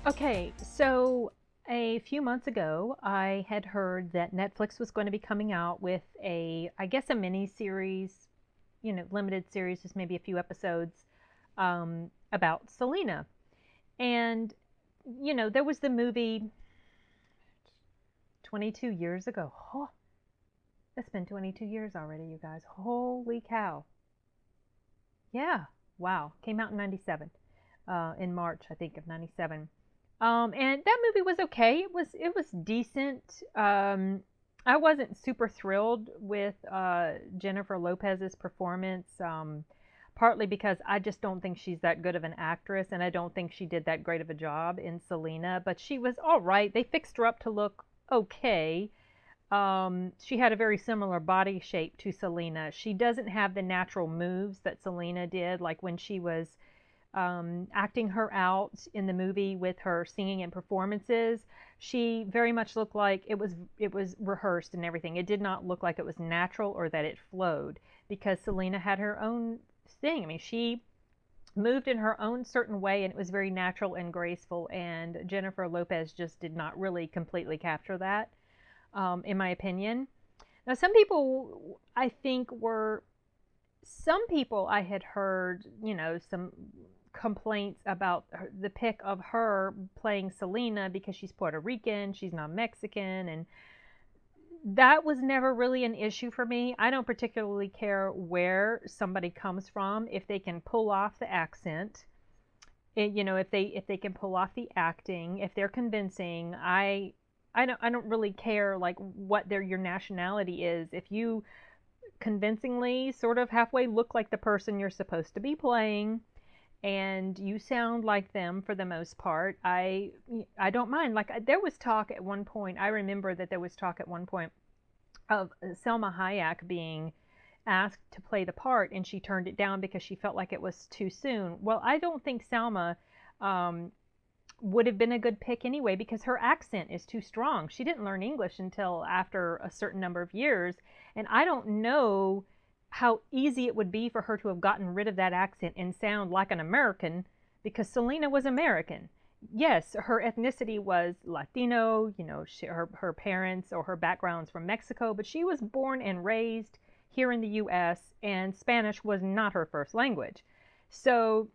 Okay, so a few months ago, I had heard that Netflix was going to be coming out with I guess, a mini series, limited series, just maybe a few episodes, about Selena. And, there was the movie 22 years ago. Oh, it's been 22 years already, you guys. Holy cow. Yeah, wow. Came out in 97, in March, I think, of 97. And that movie was okay. It was decent. I wasn't super thrilled with Jennifer Lopez's performance, partly because I just don't think she's that good of an actress, and I don't think she did that great of a job in Selena. But she was all right. They fixed her up to look okay. She had a very similar body shape to Selena. She doesn't have the natural moves that Selena did, like when she was acting her out in the movie with her singing and performances. She very much looked like it was rehearsed and everything. It did not look like it was natural or that it flowed, because Selena had her own thing. I mean, she moved in her own certain way, and it was very natural and graceful, and Jennifer Lopez just did not really completely capture that, in my opinion. Now, some people I had heard, some complaints about the pick of her playing Selena because she's Puerto Rican, she's not Mexican, and that was never really an issue for me. I don't particularly care where somebody comes from if they can pull off the accent. If they can pull off the acting, if they're convincing. I don't really care like what your nationality is. If you convincingly sort of halfway look like the person you're supposed to be playing, and you sound like them for the most part, I don't mind. Like, there was talk at one point. I remember that there was talk at one point of Selma Hayek being asked to play the part, and she turned it down because she felt like it was too soon. Well, I don't think Selma um, would have been a good pick anyway, because her accent is too strong. She didn't learn English until after a certain number of years, and I don't know how easy it would be for her to have gotten rid of that accent and sound like an American, because Selena was American. Yes, her ethnicity was Latino, her parents or her background's from Mexico, but she was born and raised here in the US, and Spanish was not her first language. So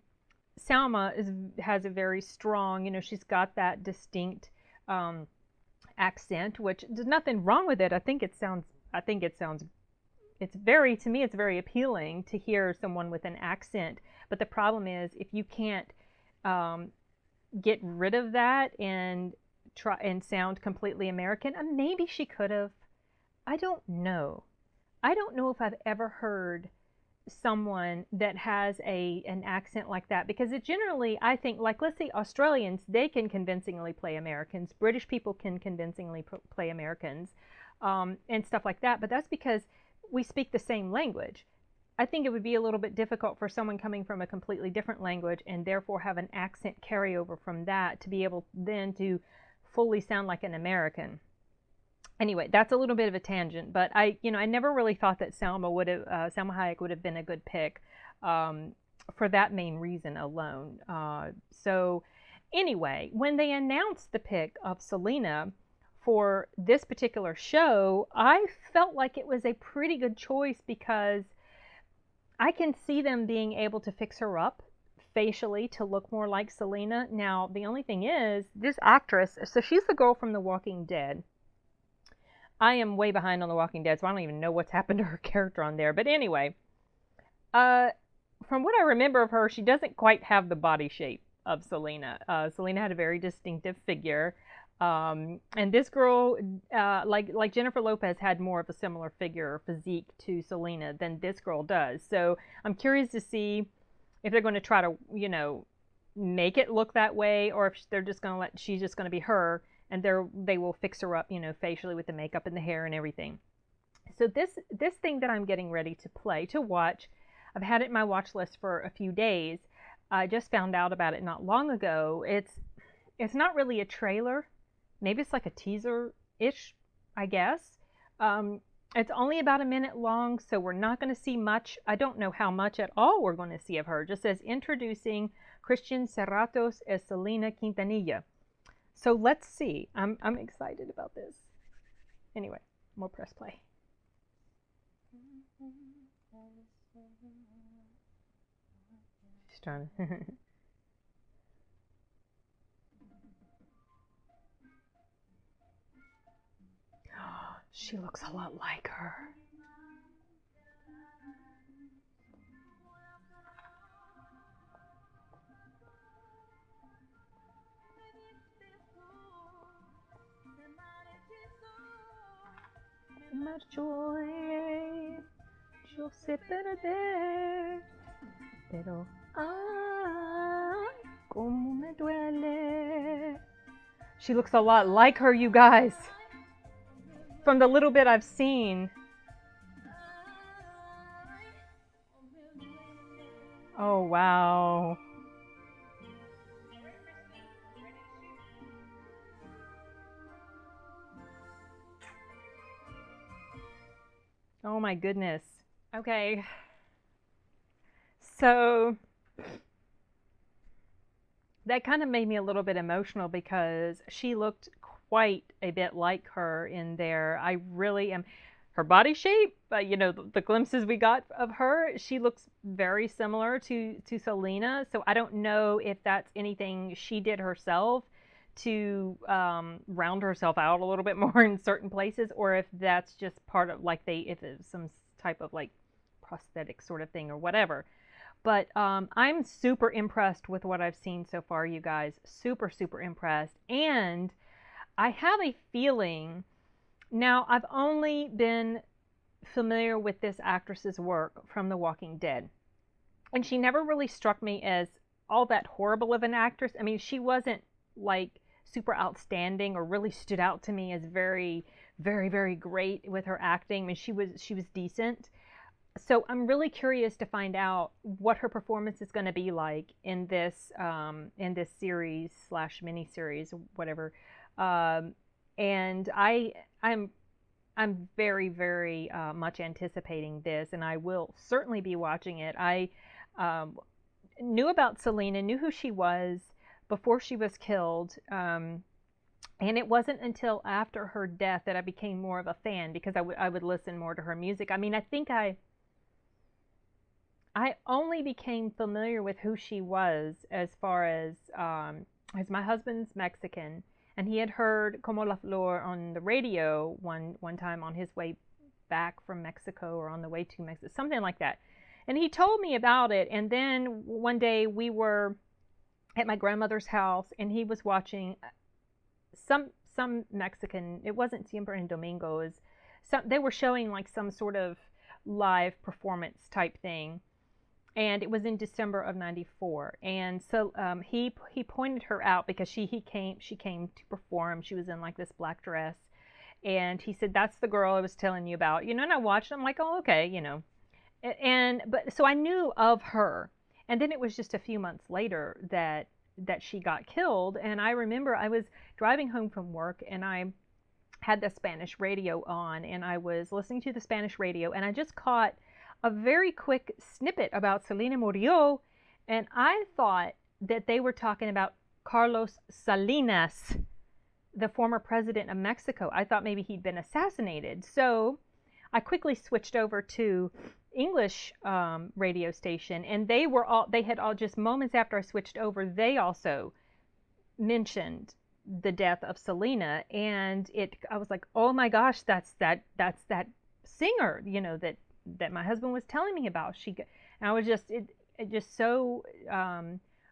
Salma has a very strong, she's got that distinct um, accent, which there's nothing wrong with it. I think it sounds, it's very, to me, it's very appealing to hear someone with an accent. But the problem is, if you can't um, get rid of that and try and sound completely American, and maybe she could have. I don't know. I don't know if I've ever heard someone that has an accent like that, because it generally, I think, like, let's say Australians, they can convincingly play Americans, British people can convincingly play Americans, and stuff like that, but that's because we speak the same language. I think it would be a little bit difficult for someone coming from a completely different language and therefore have an accent carryover from that to be able then to fully sound like an American. Anyway, that's a little bit of a tangent, but I never really thought that Salma Hayek would have been a good pick, um, for that main reason alone. So anyway, when they announced the pick of Selena for this particular show, I felt like it was a pretty good choice, because I can see them being able to fix her up facially to look more like Selena. Now, the only thing is, this actress, so she's the girl from The Walking Dead. I am way behind on The Walking Dead, so I don't even know what's happened to her character on there. But anyway, uh, from what I remember of her, she doesn't quite have the body shape of Selena. Selena had a very distinctive figure. And this girl, like Jennifer Lopez, had more of a similar figure or physique to Selena than this girl does. So I'm curious to see if they're going to try to, make it look that way, or if they're just going to she's just going to be her, and they will fix her up, facially with the makeup and the hair and everything. So this thing that I'm getting ready to watch, I've had it in my watch list for a few days. I just found out about it not long ago. It's not really a trailer. Maybe it's like a teaser-ish, I guess. It's only about a minute long, so we're not going to see much. I don't know how much at all we're going to see of her. It just says, introducing Christian Serratos as Selena Quintanilla. So let's see. I'm excited about this. Anyway, we'll press play. She's trying to. She looks a lot like her. Marchó, yo sé perder, pero ay, cómo me duele. She looks a lot like her, you guys. From the little bit I've seen. Oh, wow. Oh my goodness. Okay. So that kind of made me a little bit emotional because she looked quite a bit like her in there. I really am. Her body shape, the glimpses we got of her, she looks very similar to Selena. So I don't know if that's anything she did herself to round herself out a little bit more in certain places, or if that's just part of if it's some type of like prosthetic sort of thing or whatever. But I'm super impressed with what I've seen so far, you guys. Super, super impressed. And I have a feeling now, I've only been familiar with this actress's work from The Walking Dead. And she never really struck me as all that horrible of an actress. I mean, she wasn't like super outstanding or really stood out to me as very, very, very great with her acting. I mean, she was decent. So I'm really curious to find out what her performance is going to be like in this series slash miniseries, whatever. Um, and I'm very, very much anticipating this, and I will certainly be watching it. I um, knew about Selena, knew who she was before she was killed. And it wasn't until after her death that I became more of a fan because I would listen more to her music. I mean, I think I only became familiar with who she was as my husband's Mexican, and he had heard Como la Flor on the radio one time on his way back from Mexico or on the way to Mexico, something like that. And he told me about it, and then one day we were at my grandmother's house, and he was watching some Mexican. It wasn't Siempre en Domingo. It was they were showing like some sort of live performance type thing, and it was in December of '94. And so he pointed her out because she came to perform. She was in like this black dress, and he said, "That's the girl I was telling you about." And I watched. I'm like, "Oh, okay." But so I knew of her, and then it was just a few months later that she got killed. And I remember I was driving home from work, and I had the Spanish radio on, and I was listening to the Spanish radio, and I just caught a very quick snippet about Selena Murillo, and I thought that they were talking about Carlos Salinas, the former president of Mexico. I thought maybe he'd been assassinated. So I quickly switched over to English radio station, and they had all just moments after I switched over, they also mentioned the death of Selena, and I was like, oh my gosh, that's that singer, that my husband was telling me about. And I was just so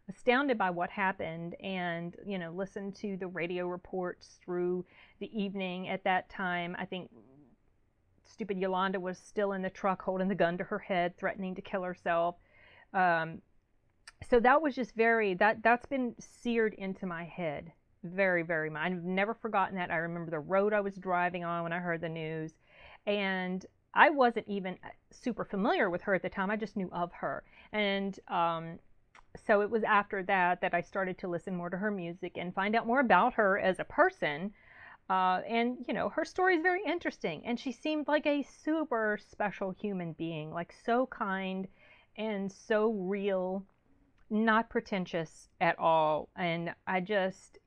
astounded by what happened, and listened to the radio reports through the evening. At that time, I think stupid Yolanda was still in the truck holding the gun to her head, threatening to kill herself. So that was just that's been seared into my head very, very much. I've never forgotten that. I remember the road I was driving on when I heard the news, and I wasn't even super familiar with her at the time. I just knew of her. And so it was after that I started to listen more to her music and find out more about her as a person. And her story is very interesting, and she seemed like a super special human being, like so kind and so real, not pretentious at all. And I just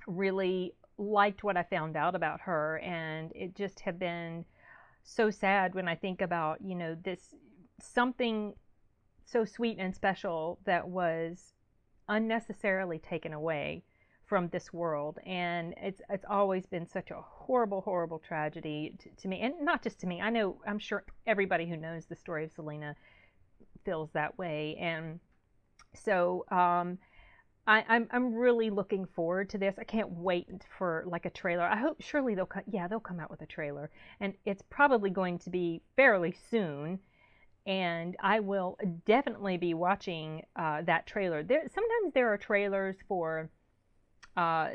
really liked what I found out about her, and it just have been so sad when I think about, this something so sweet and special that was unnecessarily taken away from this world. And it's always been such a horrible, horrible tragedy to me, and not just to me. I'm sure everybody who knows the story of Selena feels that way. And so I'm really looking forward to this. I can't wait for like a trailer. I hope surely they'll come out with a trailer, and it's probably going to be fairly soon. And I will definitely be watching that trailer. Sometimes there are trailers for uh,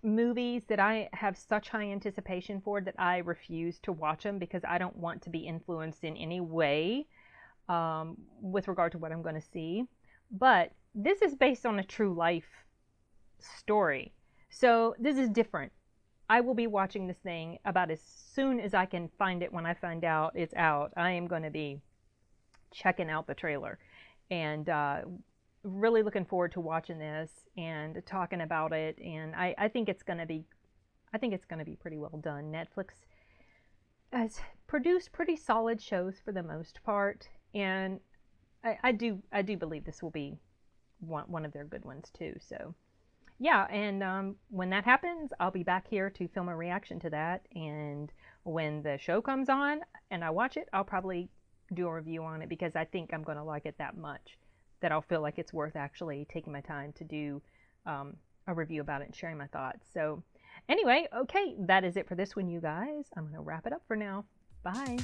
movies that I have such high anticipation for that I refuse to watch them because I don't want to be influenced in any way with regard to what I'm going to see. But this is based on a true life story. So this is different. I will be watching this thing about as soon as I can find it. When I find out it's out, I am going to be checking out the trailer, and really looking forward to watching this and talking about it. And I think it's going to be pretty well done. Netflix has produced pretty solid shows for the most part, and I do believe this will be one of their good ones too. So yeah, and when that happens, I'll be back here to film a reaction to that. And when the show comes on and I watch it, I'll probably do a review on it because I think I'm going to like it that much that I'll feel like it's worth actually taking my time to do a review about it and sharing my thoughts. So anyway, okay, that is it for this one, you guys. I'm going to wrap it up for now. Bye.